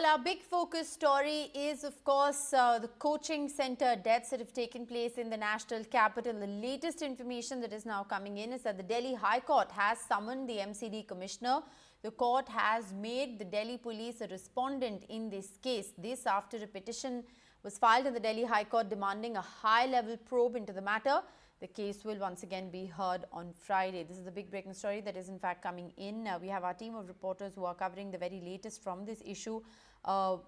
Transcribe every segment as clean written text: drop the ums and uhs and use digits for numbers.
Well, our big focus story is, of course, the coaching center deaths that have taken place in the national capital. The latest information that is now coming in is that the Delhi High Court has summoned the MCD commissioner. The court has made the Delhi police a respondent in this case. This after a petition was filed in the Delhi High Court demanding a high-level probe into the matter. The case will once again be heard on Friday. This is the big breaking story that is in fact coming in. We have our team of reporters who are covering the very latest from this issue.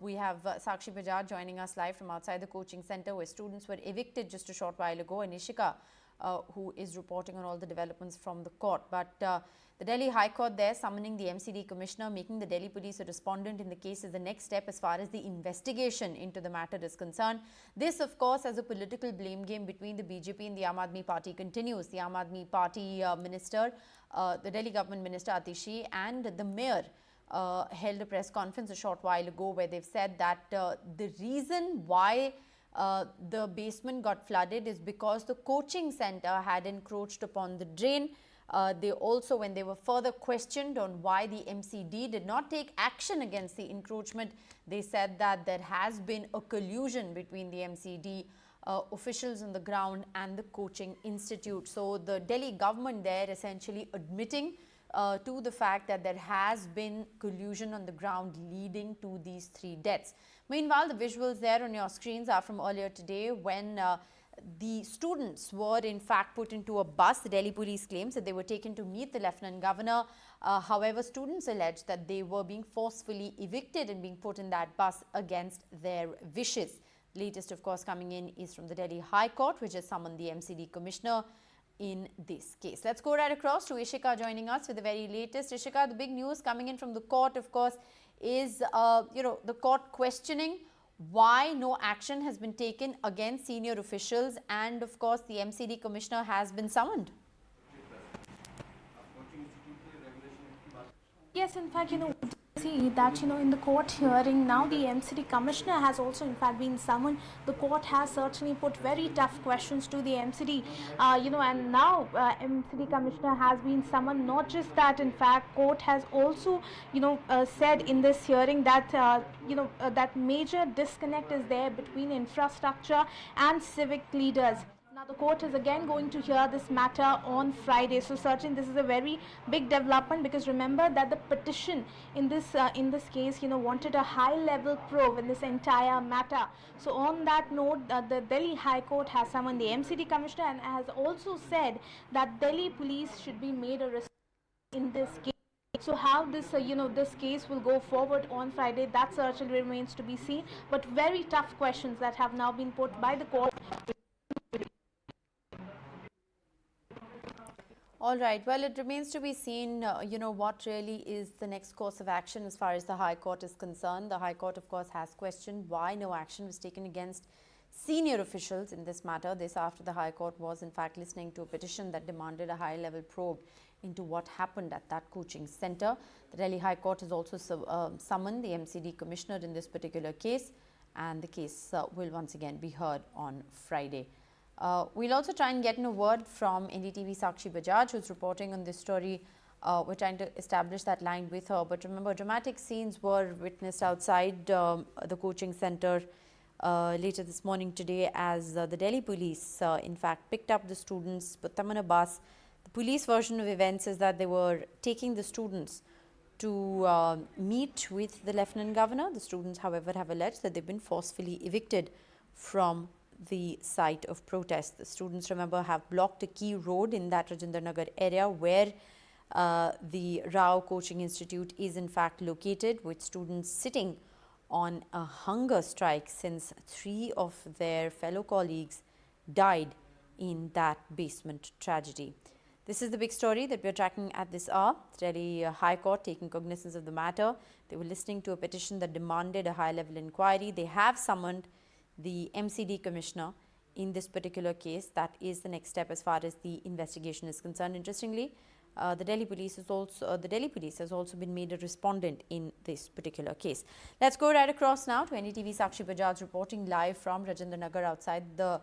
We have Sakshi Bajaj joining us live from outside the coaching center where students were evicted just a short while ago, and Ishika who is reporting on all the developments from the court. But the Delhi High Court there summoning the MCD commissioner, making the Delhi police a respondent in the case is the next step as far as the investigation into the matter is concerned. This, of course, as a political blame game between the BJP and the Aam Aadmi Party continues. The Aam Aadmi Party minister, the Delhi government minister Atishi, and the mayor held a press conference a short while ago where they've said that the reason why the basement got flooded is because the coaching center had encroached upon the drain. They also, when they were further questioned on why the MCD did not take action against the encroachment, they said that there has been a collusion between the MCD officials on the ground and the coaching institute. So the Delhi government there essentially admitting to the fact that there has been collusion on the ground leading to these 3 deaths. Meanwhile, the visuals there on your screens are from earlier today when the students were in fact put into a bus. The Delhi police claims that they were taken to meet the Lieutenant Governor. However, students alleged that they were being forcefully evicted and being put in that bus against their wishes. Latest, of course, coming in is from the Delhi High Court, which has summoned the MCD commissioner in this case. Let's go right across to Ishika joining us with the very latest. Ishika, the big news coming in from the court, of course, is the court questioning why no action has been taken against senior officials, and of course the MCD commissioner has been summoned. Yes, in fact, see that in the court hearing now the MCD commissioner has also in fact been summoned. The court has certainly put very tough questions to the MCD, and now MCD commissioner has been summoned. Not just that, in fact, court has also said in this hearing that that major disconnect is there between infrastructure and civic leaders. Now the court is again going to hear this matter on Friday. So certainly this is a very big development, because remember that the petition in this case wanted a high level probe in this entire matter. So on that note, the Delhi High Court has summoned the MCD commissioner and has also said that Delhi police should be made a respondent in this case. So how this this case will go forward on Friday, that certainly remains to be seen. But very tough questions that have now been put by the court. All right. Well, it remains to be seen, what really is the next course of action as far as the High Court is concerned. The High Court, of course, has questioned why no action was taken against senior officials in this matter. This after the High Court was, in fact, listening to a petition that demanded a high-level probe into what happened at that coaching center. The Delhi High Court has also summoned the MCD commissioner in this particular case, and the case will once again be heard on Friday. We'll also try and get in a word from NDTV Sakshi Bajaj, who's reporting on this story. We're trying to establish that line with her. But remember, dramatic scenes were witnessed outside the coaching center later this morning today as the Delhi police, in fact, picked up the students, put them on a bus. The police version of events is that they were taking the students to meet with the Lieutenant Governor. The students, however, have alleged that they've been forcefully evicted from the site of protest. The students, remember, have blocked a key road in that Rajendra Nagar area where the Rao Coaching Institute is in fact located, with students sitting on a hunger strike since 3 of their fellow colleagues died in that basement tragedy. This is the big story that we are tracking at this hour. The Delhi High Court taking cognizance of the matter. They were listening to a petition that demanded a high-level inquiry. They have summoned the MCD commissioner in this particular case. That is the next step as far as the investigation is concerned. Interestingly, the Delhi police has also been made a respondent in this particular case. Let's go right across now to NDTV Sakshi Bajaj reporting live from Rajendra Nagar outside the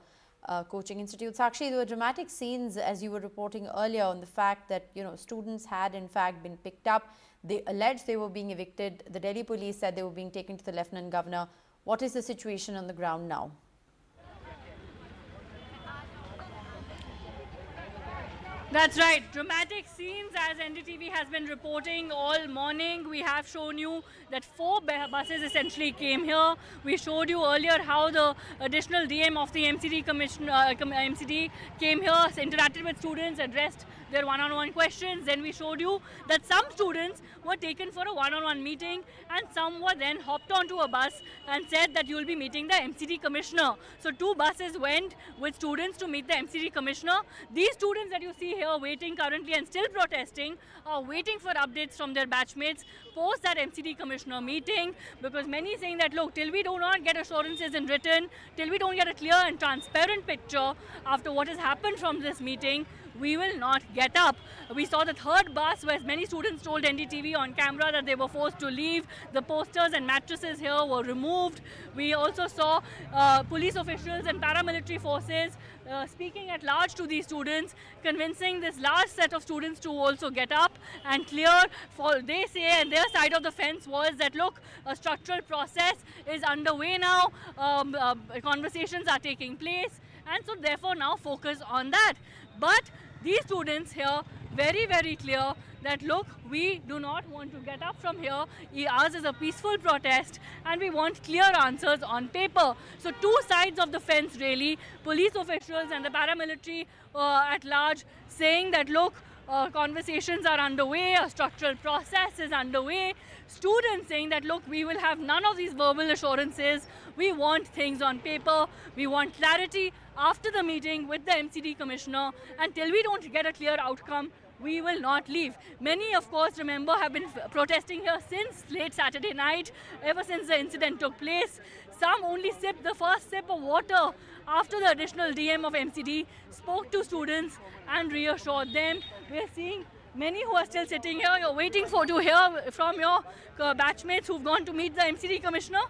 coaching institute. Sakshi, there were dramatic scenes, as you were reporting earlier, on the fact that students had in fact been picked up. They alleged they were being evicted. The Delhi police said they were being taken to the Lieutenant Governor. What is the situation on the ground now? That's right. Dramatic scenes, as NDTV has been reporting all morning. We have shown you that 4 buses essentially came here. We showed you earlier how the additional DM of the MCD MCD came here, interacted with students, addressed their one-on-one questions. Then we showed you that some students were taken for a one-on-one meeting, and some were then hopped onto a bus and said that you will be meeting the MCD commissioner. So 2 buses went with students to meet the MCD commissioner. These students that you see here waiting currently and still protesting are waiting for updates from their batchmates post that MCD commissioner meeting, because many saying that, look, till we do not get assurances in written, till we don't get a clear and transparent picture after what has happened from this meeting, we will not get up. We saw the 3rd bus where many students told NDTV on camera that they were forced to leave. The posters and mattresses here were removed. We also saw police officials and paramilitary forces speaking at large to these students, convincing this large set of students to also get up and clear. They say, and their side of the fence was that, look, a structural process is underway now, conversations are taking place, and so therefore now focus on that. But these students here, very, very clear that, look, we do not want to get up from here. Ours is a peaceful protest and we want clear answers on paper. So 2 sides of the fence really, police officials and the paramilitary at large saying that, look, conversations are underway, a structural process is underway. Students saying that, look, we will have none of these verbal assurances. We want things on paper. We want clarity after the meeting with the MCD commissioner. Until we don't get a clear outcome, we will not leave. Many, of course, remember, have been protesting here since late Saturday night, ever since the incident took place. Some only sipped the first sip of water after the additional DM of MCD spoke to students and reassured them. We're seeing many who are still sitting here. You're waiting to hear from your batchmates who've gone to meet the MCD commissioner.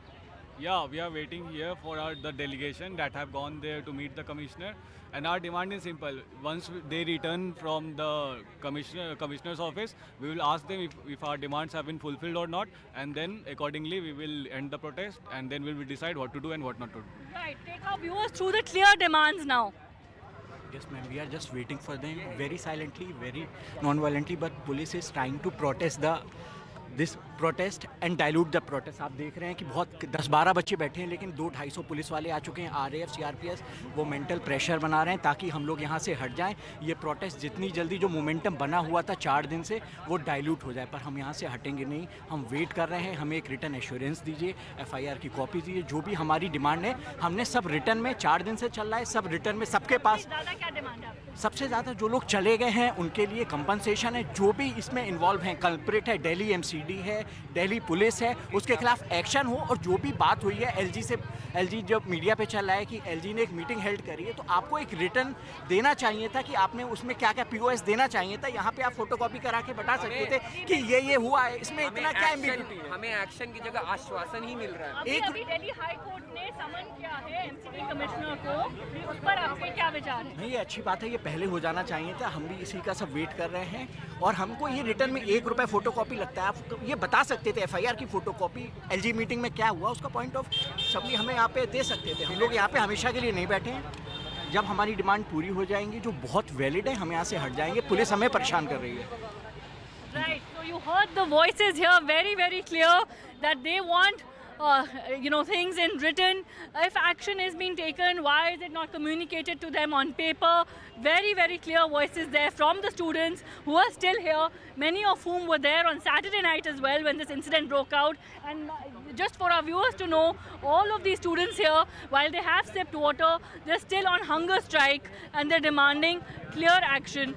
Yeah, we are waiting here for the delegation that have gone there to meet the commissioner. And our demand is simple. Once they return from the commissioner's office, we will ask them if our demands have been fulfilled or not. And then accordingly, we will end the protest. And then we will decide what to do and what not to do. Right. Take our viewers through the clear demands now. Yes, ma'am. We are just waiting for them very silently, very non-violently. But police is trying to protest this protest and dilute the protest. आप देख रहे हैं कि बहुत 10-12 बच्चे बैठे हैं, लेकिन 200-250 पुलिस वाले आ चुके हैं, RAF, CRPS, वो मेंटल प्रेशर बना रहे हैं ताकि हम लोग यहाँ से हट जाएं. ये प्रोटेस्ट जितनी जल्दी जो मोमेंटम बना हुआ था 4 दिन से, वो डाइल्यूट हो जाए. पर हम यहाँ से हटेंगे नहीं. हम वेट कर रहे हैं. हमें एक रिटर्न एश्योरेंस दीजिए, FIR की कॉपी दीजिए. जो भी हमारी डिमांड है, हमने सब रिटर्न में 4 दिन से चल रहा है, सब रिटर्न में सबके पास. क्या डिमांड है? सबसे ज़्यादा जो लोग चले गए हैं उनके लिए कंपनसेशन है. जो भी इसमें इन्वॉल्व हैं, कल्प्रिट है, दिल्ली MCD है, दिल्ली पुलिस है, उसके खिलाफ एक्शन हो. और जो भी बात हुई है LG जब मीडिया पे चल रहा है कि LG ने एक मीटिंग हेल्ड करी है, तो आपको एक रिटर्न देना चाहिए था कि आपने उसमें क्या क्या POS देना चाहिए था. यहाँ पे आप फोटोकॉपी करा के बता सकते थे कि ये हुआ है. इसमें इतना क्या एम्बिग्यूटी है? हमें एक्शन की जगह आश्वासन ही मिल रहा है. अभी दिल्ली हाई कोर्ट ने समन किया है MCD कमिश्नर को, उस पर आपके क्या विचार है? नहीं, ये अच्छी बात है. ये पहले हो जाना चाहिए था. हम भी इसी का सब वेट कर रहे हैं. और हमको ये रिटर्न में 1 रुपये फोटोकॉपी लगता है. आप ये बता सकते थे FIR की फोटोकॉपी LG मीटिंग में क्या हुआ, उसका पॉइंट ऑफ सभी हमें यहाँ पे दे सकते थे. हम लोग यहाँ पे हमेशा के लिए नहीं बैठे हैं. जब हमारी डिमांड पूरी हो जाएंगी, जो बहुत वैलिड है, हम यहाँ से हट जाएंगे. पुलिस हमें परेशान कर रही है. Right. So you heard the voices here very, very clear that they want things in written. If action is being taken, why is it not communicated to them on paper? Very, very clear voices there from the students who are still here, many of whom were there on Saturday night as well when this incident broke out. And just for our viewers to know, all of these students here, while they have sipped water, they're still on hunger strike and they're demanding clear action